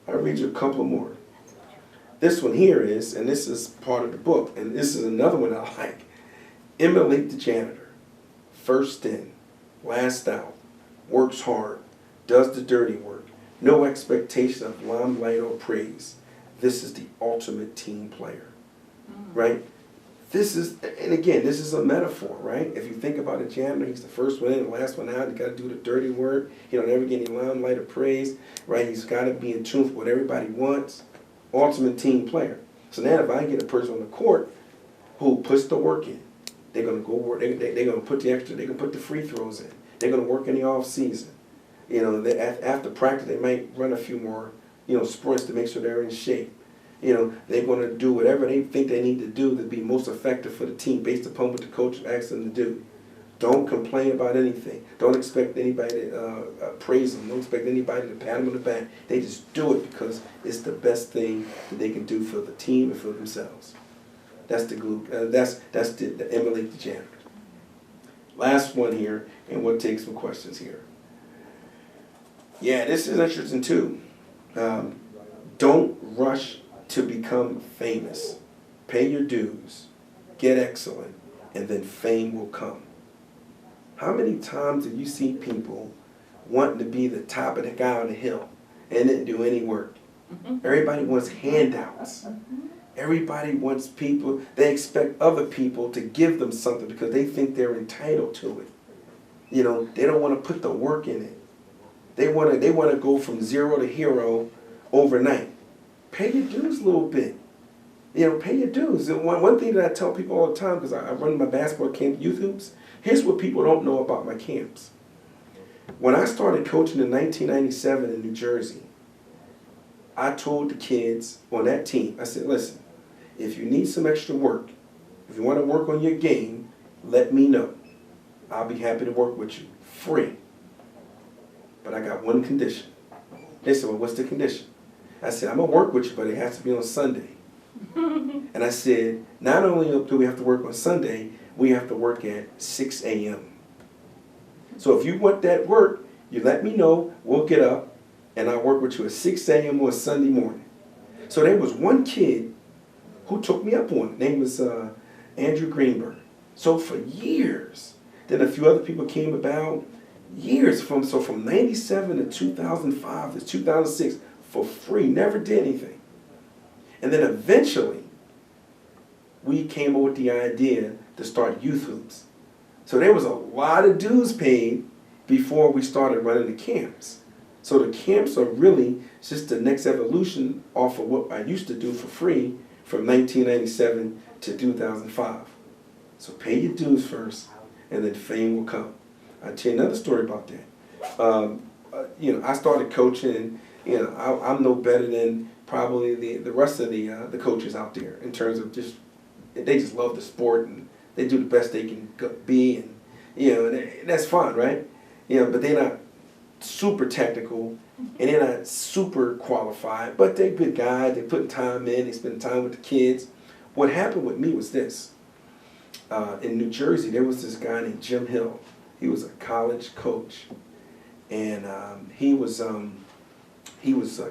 I'll read you a couple more. This one here is, and this is part of the book, and this is another one I like. Emulate the janitor. First in, last out, works hard, does the dirty work, no expectation of limelight or praise. This is the ultimate team player, right? This is, and again, this is a metaphor, right? If you think about a janitor, he's the first one in, the last one out. You got to do the dirty work. He don't ever get any limelight or praise, right? He's got to be in tune with what everybody wants. Ultimate team player. So now, if I get a person on the court who puts the work in, they're gonna go work. They're gonna put the extra. They're gonna put the free throws in. They're gonna work in the off season. You know, after practice, they might run a few more, sprints to make sure they're in shape. They're going to do whatever they think they need to do to be most effective for the team based upon what the coach asks them to do. Don't complain about anything. Don't expect anybody to praise them. Don't expect anybody to pat them on the back. They just do it because it's the best thing that they can do for the team and for themselves. That's the glue. That's the emulate the janitor. Last one here, and we'll take some questions here. Yeah, this is interesting too. Don't rush to become famous. Pay your dues, get excellent, and then fame will come. How many times do you see people wanting to be the top of the guy on the hill and didn't do any work? Everybody wants handouts. Everybody wants people, they expect other people to give them something because they think they're entitled to it. They don't want to put the work in it. They want to go from zero to hero overnight. Pay your dues a little bit. Pay your dues. And one thing that I tell people all the time, because I run my basketball camp, youth hoops, here's what people don't know about my camps. When I started coaching in 1997 in New Jersey, I told the kids on that team, I said, listen, if you need some extra work, if you want to work on your game, let me know. I'll be happy to work with you, free. But I got one condition. They said, well, what's the condition? I said, I'm going to work with you, but it has to be on Sunday. And I said, not only do we have to work on Sunday, we have to work at 6 a.m. So if you want that work, you let me know, we'll get up, and I'll work with you at 6 a.m. on Sunday morning. So there was one kid who took me up on it. His name was Andrew Greenberg. So for years, then a few other people came about, years from 97 to 2005 to 2006, for free, never did anything. And then eventually, we came up with the idea to start youth hoops. So there was a lot of dues paid before we started running the camps. So the camps are really just the next evolution off of what I used to do for free from 1997 to 2005. So pay your dues first, and then fame will come. I'll tell you another story about that. I started coaching, and I'm no better than probably the rest of the coaches out there in terms of they just love the sport and they do the best they can be, and and that's fine, right? But they're not super technical and they're not super qualified, but they're good guys. They put time in. They spend time with the kids. What happened with me was this: in New Jersey, there was this guy named Jim Hill. He was a college coach, and he was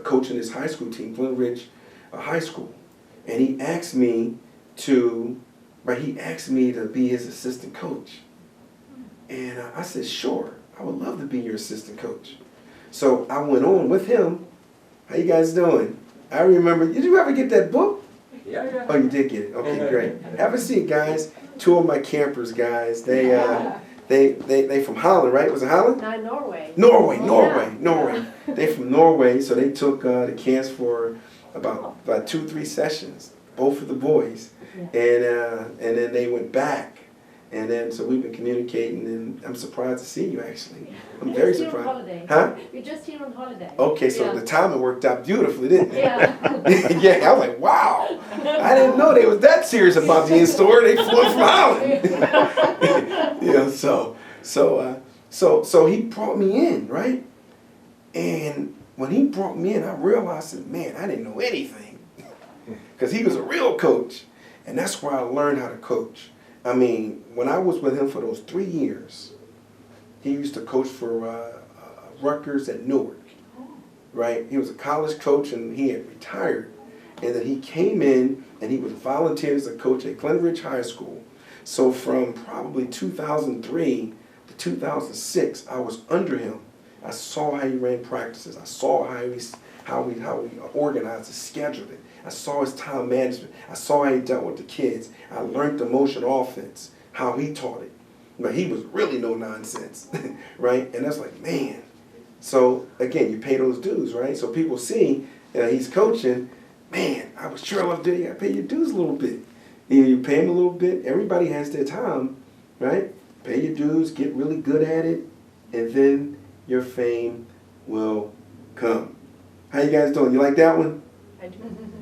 coaching his high school team, Glen Ridge High School, and he asked me to be his assistant coach, and I said, sure, I would love to be your assistant coach. So I went on with him. How you guys doing? I remember. Did you ever get that book? Yeah. Oh, you did get it. Okay, great. Have a seat, guys. Two of my campers, guys. They from Holland, right? Was it Holland? Norway. Norway. They from Norway, so they took the camps for about 2-3 sessions, both of the boys, and then they went back, and then so we've been communicating, and I'm surprised to see you actually. I'm very surprised. Holiday. Huh? You're just here on holiday. Okay, so the timing worked out beautifully, didn't it? Yeah. Yeah, I was like, wow. I didn't know they was that serious about the in-store. They flew from Holland. So he brought me in, right? And when he brought me in, I realized that, man, I didn't know anything. Because he was a real coach. And that's where I learned how to coach. I mean, when I was with him for those 3 years, he used to coach for Rutgers at Newark. right? He was a college coach and he had retired. And then he came in and he was volunteered as a coach at Glenridge High School. So from probably 2003 to 2006, I was under him. I saw how he ran practices. I saw how he organized and scheduled it. I saw his time management. I saw how he dealt with the kids. I learned the motion offense, how he taught it. But he was really no nonsense, right? And that's like, man. So again, you pay those dues, right? So people see he's coaching. Man, I was sure enough you got to pay your dues a little bit. You pay him a little bit. Everybody has their time, right? Pay your dues, get really good at it, and then your fame will come. How you guys doing? You like that one? I do.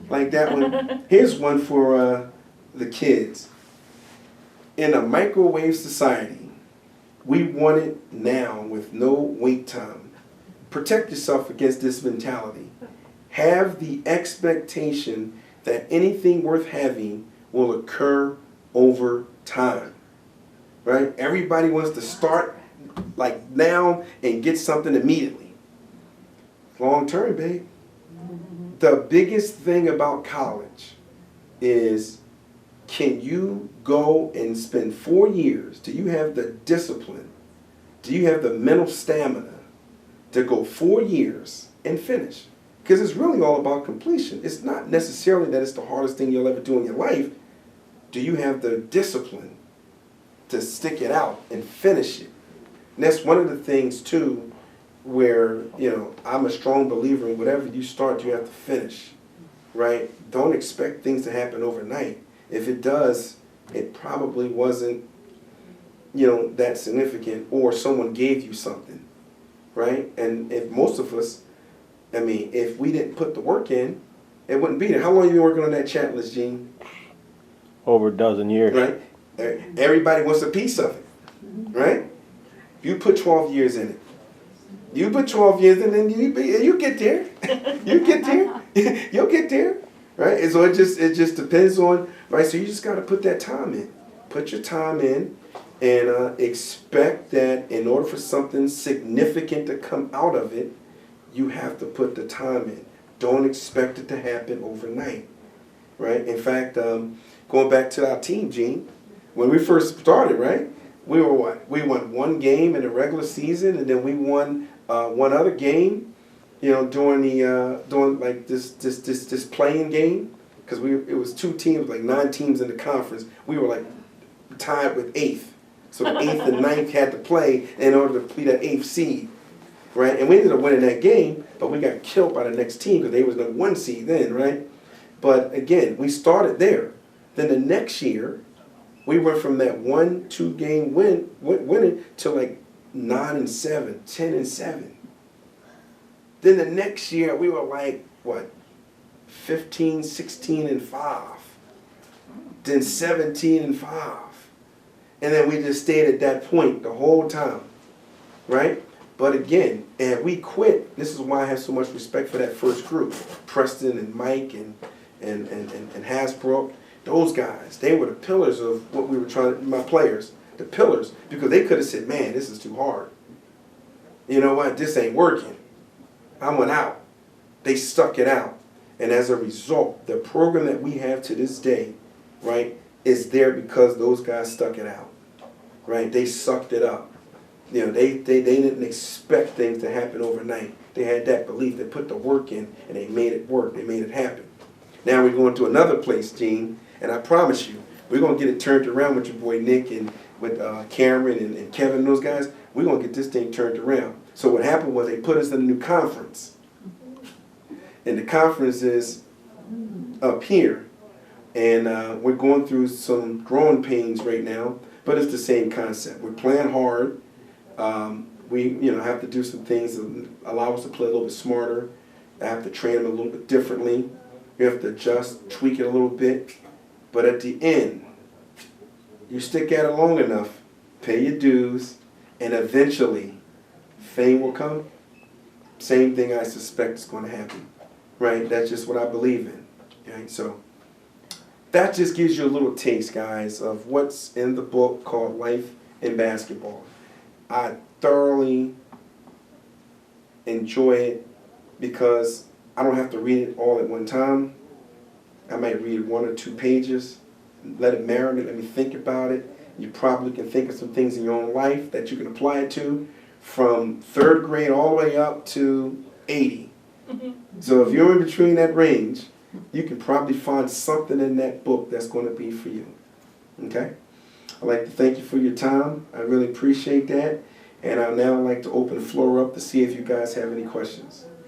Like that one? Here's one for the kids. In a microwave society, we want it now with no wait time. Protect yourself against this mentality. Have the expectation that anything worth having will occur over time. Right? Everybody wants to start like now and get something immediately. Long term, babe. The biggest thing about college is, can you go and spend 4 years? Do you have the discipline? Do you have the mental stamina to go 4 years and finish? Because it's really all about completion. It's not necessarily that it's the hardest thing you'll ever do in your life. Do you have the discipline to stick it out and finish it? And that's one of the things, too, where, I'm a strong believer in whatever you start, you have to finish, right? Don't expect things to happen overnight. If it does, it probably wasn't, that significant, or someone gave you something, right? And if most of us, if we didn't put the work in, it wouldn't be there. How long have you been working on that chat list, Gene? Over a dozen years. Right? Everybody wants a piece of it, right? You put 12 years in it. You put 12 years in it, and you get there. You get there. You'll get there, right? And so it just depends on, right? So you just got to put that time in. Put your time in, and expect that in order for something significant to come out of it, you have to put the time in. Don't expect it to happen overnight, right? In fact, going back to our team, Gene, when we first started, right? We were what? We won one game in the regular season, and then we won one other game, during this playing game, because it was 2 teams, like 9 teams in the conference. We were like tied with 8th, so the 8th and 9th had to play in order to be that 8th seed, right? And we ended up winning that game, but we got killed by the next team because they was the 1 seed then, right? But again, we started there. Then the next year, we went from that 1-2 game winning to like 9-7, 10-7. Then the next year we were like, what, 15, 16-5. Then 17-5. And then we just stayed at that point the whole time, right? But again, and we quit. This is why I have so much respect for that first group. Preston and Mike and Hasbrook. Those guys, they were the pillars of what we were my players, the pillars, because they could have said, man, this is too hard. You know what, this ain't working. I went out. They stuck it out. And as a result, the program that we have to this day, right, is there because those guys stuck it out, right? They sucked it up. They didn't expect things to happen overnight. They had that belief. They put the work in, and they made it work. They made it happen. Now we're going to another place, Gene, and I promise you, we're going to get it turned around with your boy Nick and with Cameron and Kevin and those guys. We're going to get this thing turned around. So what happened was they put us in a new conference. And the conference is up here. And we're going through some growing pains right now, but it's the same concept. We're playing hard. We have to do some things that allow us to play a little bit smarter. I have to train them a little bit differently. You have to adjust, tweak it a little bit. But at the end, you stick at it long enough, pay your dues, and eventually fame will come. Same thing I suspect is going to happen, right? That's just what I believe in, right? So that just gives you a little taste, guys, of what's in the book called Life in Basketball. I thoroughly enjoy it. because I don't have to read it all at one time. I might read 1 or 2 pages, let it marinate, let me think about it. You probably can think of some things in your own life that you can apply it to from 3rd grade all the way up to 80. So if you're in between that range, you can probably find something in that book that's going to be for you. Okay? I'd like to thank you for your time. I really appreciate that. And I'd now like to open the floor up to see if you guys have any questions.